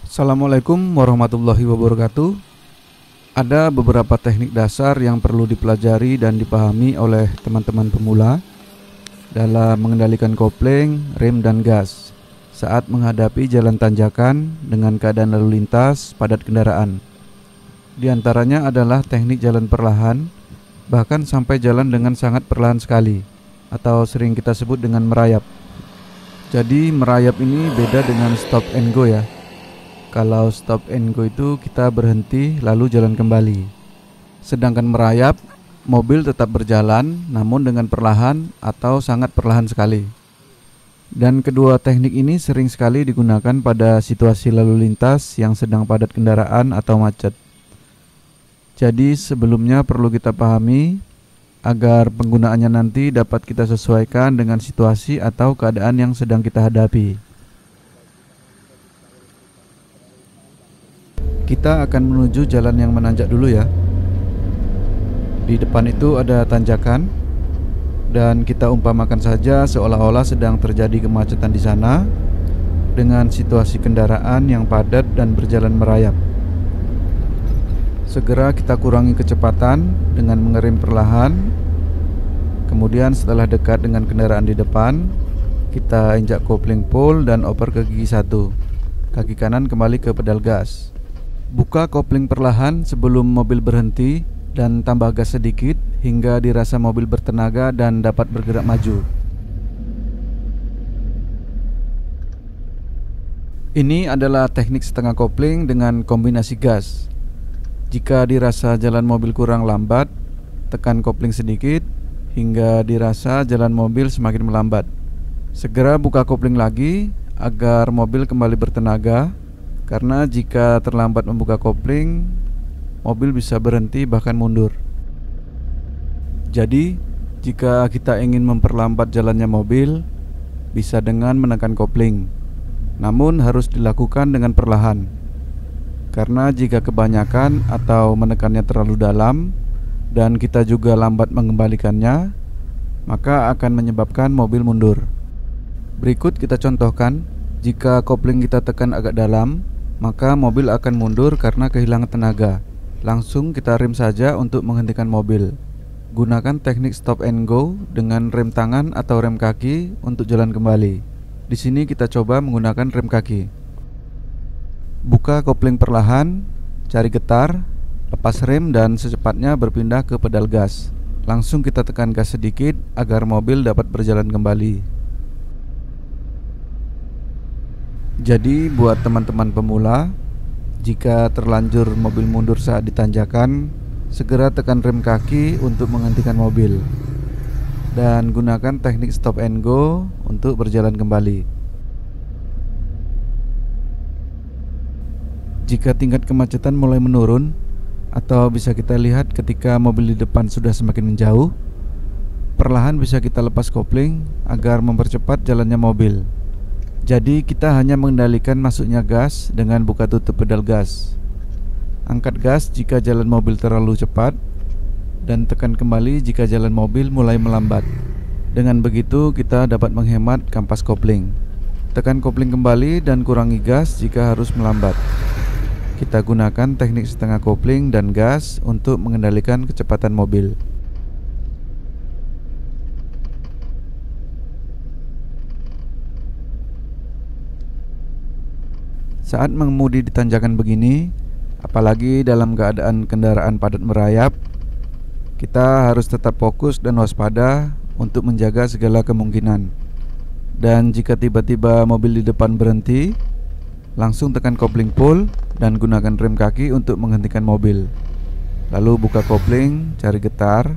Assalamualaikum warahmatullahi wabarakatuh. Ada beberapa teknik dasar yang perlu dipelajari dan dipahami oleh teman-teman pemula dalam mengendalikan kopling, rem, dan gas saat menghadapi jalan tanjakan dengan keadaan lalu lintas padat kendaraan. Di antaranya adalah teknik jalan perlahan, bahkan sampai jalan dengan sangat perlahan sekali, atau sering kita sebut dengan merayap. Jadi merayap ini beda dengan stop and go ya. Kalau stop and go itu kita berhenti lalu jalan kembali. Sedangkan merayap, mobil tetap berjalan namun dengan perlahan atau sangat perlahan sekali. Dan kedua teknik ini sering sekali digunakan pada situasi lalu lintas yang sedang padat kendaraan atau macet. Jadi sebelumnya perlu kita pahami agar penggunaannya nanti dapat kita sesuaikan dengan situasi atau keadaan yang sedang kita hadapi. Kita akan menuju jalan yang menanjak dulu ya. Di depan itu ada tanjakan, dan kita umpamakan saja seolah-olah sedang terjadi kemacetan di sana dengan situasi kendaraan yang padat dan berjalan merayap. Segera kita kurangi kecepatan dengan mengerem perlahan. Kemudian setelah dekat dengan kendaraan di depan, kita injak kopling pole dan oper ke gigi 1. Kaki kanan kembali ke pedal gas. Buka kopling perlahan sebelum mobil berhenti dan tambah gas sedikit hingga dirasa mobil bertenaga dan dapat bergerak maju. Ini adalah teknik setengah kopling dengan kombinasi gas. Jika dirasa jalan mobil kurang lambat, tekan kopling sedikit hingga dirasa jalan mobil semakin melambat. Segera buka kopling lagi agar mobil kembali bertenaga. Karena jika terlambat membuka kopling, mobil bisa berhenti bahkan mundur. Jadi, jika kita ingin memperlambat jalannya mobil, bisa dengan menekan kopling. Namun harus dilakukan dengan perlahan. Karena jika kebanyakan atau menekannya terlalu dalam dan kita juga lambat mengembalikannya, maka akan menyebabkan mobil mundur. Berikut kita contohkan, jika kopling kita tekan agak dalam, maka mobil akan mundur karena kehilangan tenaga. Langsung kita rem saja untuk menghentikan mobil. Gunakan teknik stop and go dengan rem tangan atau rem kaki untuk jalan kembali. Di sini kita coba menggunakan rem kaki. Buka kopling perlahan, cari getar, lepas rem dan secepatnya berpindah ke pedal gas. Langsung kita tekan gas sedikit agar mobil dapat berjalan kembali. Jadi buat teman-teman pemula, jika terlanjur mobil mundur saat ditanjakan, segera tekan rem kaki untuk menghentikan mobil. Dan gunakan teknik stop and go untuk berjalan kembali. Jika tingkat kemacetan mulai menurun, atau bisa kita lihat ketika mobil di depan sudah semakin menjauh, perlahan bisa kita lepas kopling agar mempercepat jalannya mobil. Jadi kita hanya mengendalikan masuknya gas dengan buka tutup pedal gas. Angkat gas jika jalan mobil terlalu cepat dan tekan kembali jika jalan mobil mulai melambat. Dengan begitu kita dapat menghemat kampas kopling. Tekan kopling kembali dan kurangi gas jika harus melambat. Kita gunakan teknik setengah kopling dan gas untuk mengendalikan kecepatan mobil. Saat mengemudi di tanjakan begini, apalagi dalam keadaan kendaraan padat merayap, kita harus tetap fokus dan waspada untuk menjaga segala kemungkinan. Dan jika tiba-tiba mobil di depan berhenti, langsung tekan kopling pole dan gunakan rem kaki untuk menghentikan mobil. Lalu buka kopling, cari getar,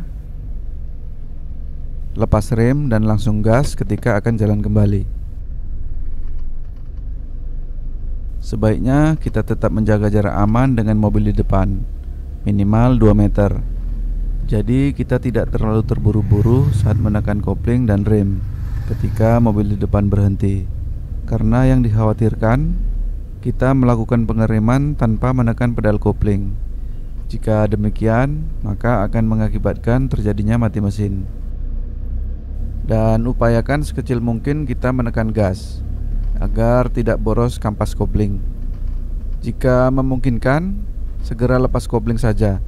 lepas rem dan langsung gas ketika akan jalan kembali. Sebaiknya kita tetap menjaga jarak aman dengan mobil di depan, minimal 2 meter. Jadi kita tidak terlalu terburu-buru saat menekan kopling dan rem ketika mobil di depan berhenti. Karena yang dikhawatirkan, kita melakukan pengereman tanpa menekan pedal kopling. Jika demikian, maka akan mengakibatkan terjadinya mati mesin. Dan upayakan sekecil mungkin kita menekan gas agar tidak boros kampas kopling. Jika memungkinkan, segera lepas kopling saja.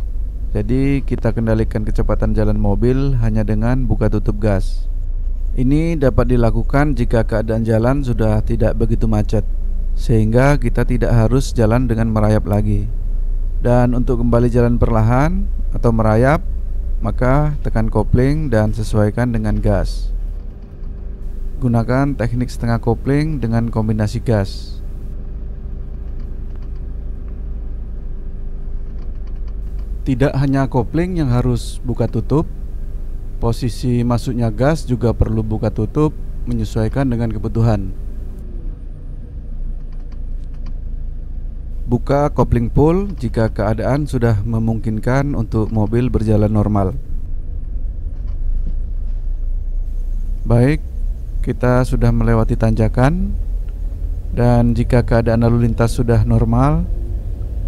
Jadi kita kendalikan kecepatan jalan mobil hanya dengan buka tutup gas. Ini dapat dilakukan jika keadaan jalan sudah tidak begitu macet, sehingga kita tidak harus jalan dengan merayap lagi. Dan untuk kembali jalan perlahan atau merayap, maka tekan kopling dan sesuaikan dengan gas. Gunakan teknik setengah kopling dengan kombinasi gas. Tidak hanya kopling yang harus buka tutup, posisi masuknya gas juga perlu buka tutup menyesuaikan dengan kebutuhan. Buka kopling pull jika keadaan sudah memungkinkan untuk mobil berjalan normal. Baik, kita sudah melewati tanjakan, dan jika keadaan lalu lintas sudah normal,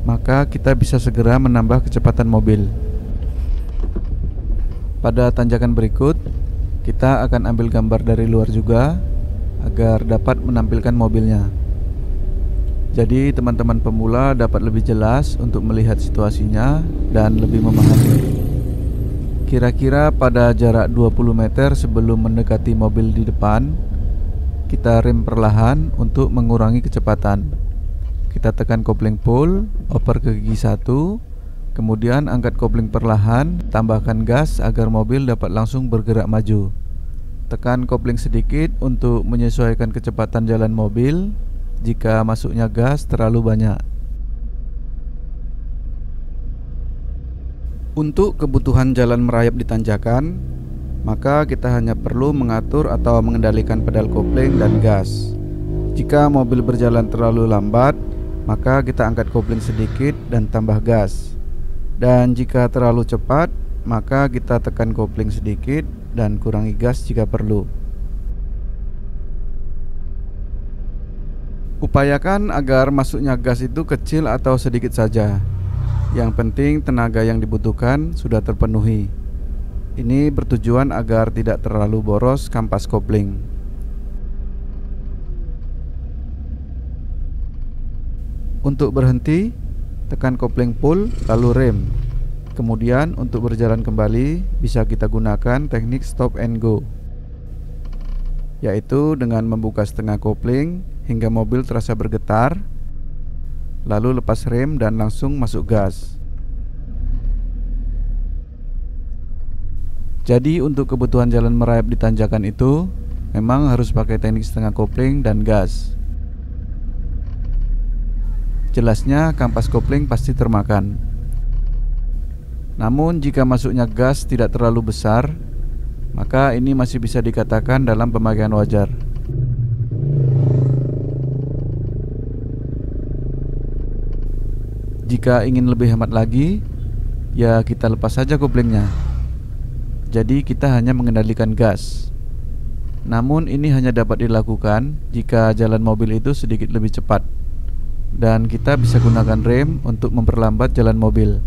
maka kita bisa segera menambah kecepatan mobil. Pada tanjakan berikut, kita akan ambil gambar dari luar juga agar dapat menampilkan mobilnya. Jadi teman-teman pemula dapat lebih jelas untuk melihat situasinya dan lebih memahami. Kira-kira pada jarak 20 meter sebelum mendekati mobil di depan, kita rem perlahan untuk mengurangi kecepatan. Kita tekan kopling pull, oper ke gigi 1, kemudian angkat kopling perlahan, tambahkan gas agar mobil dapat langsung bergerak maju. Tekan kopling sedikit untuk menyesuaikan kecepatan jalan mobil jika masuknya gas terlalu banyak. Untuk kebutuhan jalan merayap di tanjakan, maka kita hanya perlu mengatur atau mengendalikan pedal kopling dan gas. Jika mobil berjalan terlalu lambat, maka kita angkat kopling sedikit dan tambah gas. Dan jika terlalu cepat, maka kita tekan kopling sedikit dan kurangi gas jika perlu. Upayakan agar masuknya gas itu kecil atau sedikit saja. Yang penting tenaga yang dibutuhkan sudah terpenuhi. Ini bertujuan agar tidak terlalu boros kampas kopling. Untuk berhenti, tekan kopling pull lalu rem. Kemudian untuk berjalan kembali bisa kita gunakan teknik stop and go, yaitu dengan membuka setengah kopling hingga mobil terasa bergetar, lalu lepas rem dan langsung masuk gas. Jadi untuk kebutuhan jalan merayap di tanjakan itu memang harus pakai teknik setengah kopling dan gas. Jelasnya kampas kopling pasti termakan. Namun jika masuknya gas tidak terlalu besar, maka ini masih bisa dikatakan dalam pemakaian wajar. Jika ingin lebih hemat lagi, ya kita lepas saja koplingnya. Jadi kita hanya mengendalikan gas. Namun ini hanya dapat dilakukan jika jalan mobil itu sedikit lebih cepat, dan kita bisa gunakan rem untuk memperlambat jalan mobil.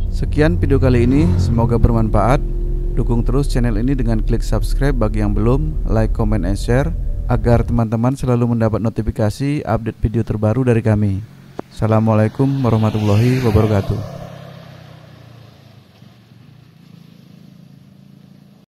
Sekian video kali ini, semoga bermanfaat. Dukung terus channel ini dengan klik subscribe bagi yang belum, like, comment, and share, agar teman-teman selalu mendapat notifikasi update video terbaru dari kami. Assalamualaikum warahmatullahi wabarakatuh.